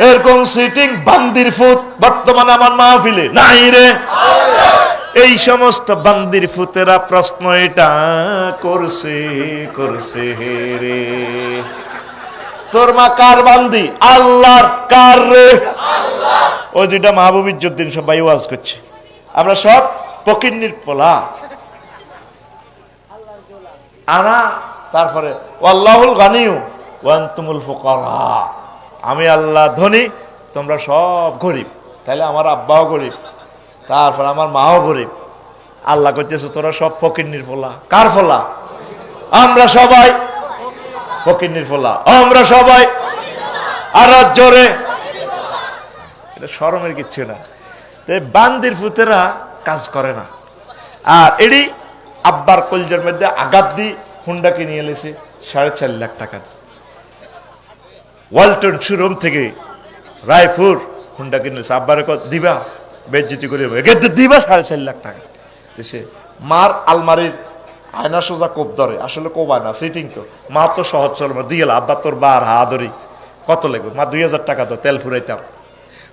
এরকম সিটিং বান্দির ফুত বর্তমানে আমার মাহফিলে নাই রে। এই সমস্ত বান্দির ফুতেরা প্রশ্ন এটা করছে করছে হে রে, তোর মা কার বান্দি? আল্লাহর। কার রে? ও যেটা মাহবুব ইজ্জুদ্দিন সবাই ওয়াজ করছে, আমরা সব ফকিন্নির পোলা আনা। তারপরে আল্লাহুল গানিউ ওয়া আনতুমুল ফুকারা, আমি আল্লাহ ধনী, তোমরা সব গরিব। তাহলে আমার আব্বাও গরিব, তারপর আমার মাও গরিব। আল্লাহ কইতেছে তোরা সব ফকিন্নির পোলা। কার পোলা? আমরা সবাই ফকিন্নির পোলা, আমরা সবাই। আর জোরে, এটা শরমের কিচ্ছু না। বান্দির ফুতেরা কাজ করে না। আর এডি আব্বার কলজের মধ্যে আঘাত দি হুন্ডা কিনে এলেছে 4.5 লাখ টাকা। ওয়ালটন শোরুম থেকে রায়পুর হুন্ডা কিনেছে। আব্বারে দিবা বেজ্জতি করে দিবা 4.5 লাখ টাকা দিছে। মার আলমারির আয়না সোজা কোপ ধরে, আসলে কোবায় না, সিটিং তো। মা তো সহজ চল দিয়ে গেল, আব্বা তোর বার হা ধরি কত লাগবে? মা 2000 টাকা তো তেল ফুরাইতাম।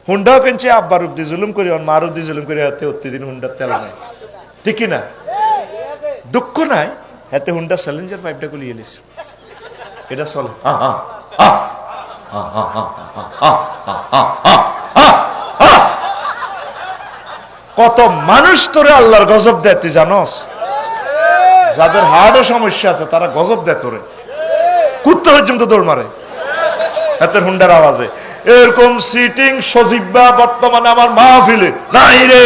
হুন্ডাও কিনছে আব্বার উদ্দি জুলুম করি, মার উদ্দি জুলুম করে হাতে প্রতিদিন হুন্ডার তেল নাই, ঠিক না? দুঃখ নাই, হাতে হুন্ডা চ্যালেঞ্জার পাইপটা গুলি এলিস, এটা চলে। কত মানুষ তোরে আল্লাহর গজব দেয় তুই জানস? যাদের হার্টের সমস্যা আছে তারা গজব দেয় তোরে, কুত্তা পর্যন্ত দৌড় মারে হাতের হুন্ডার আওয়াজে। এরকম সিটিং সজীবা বর্তমানে আমার মাহফিলে নাই রে।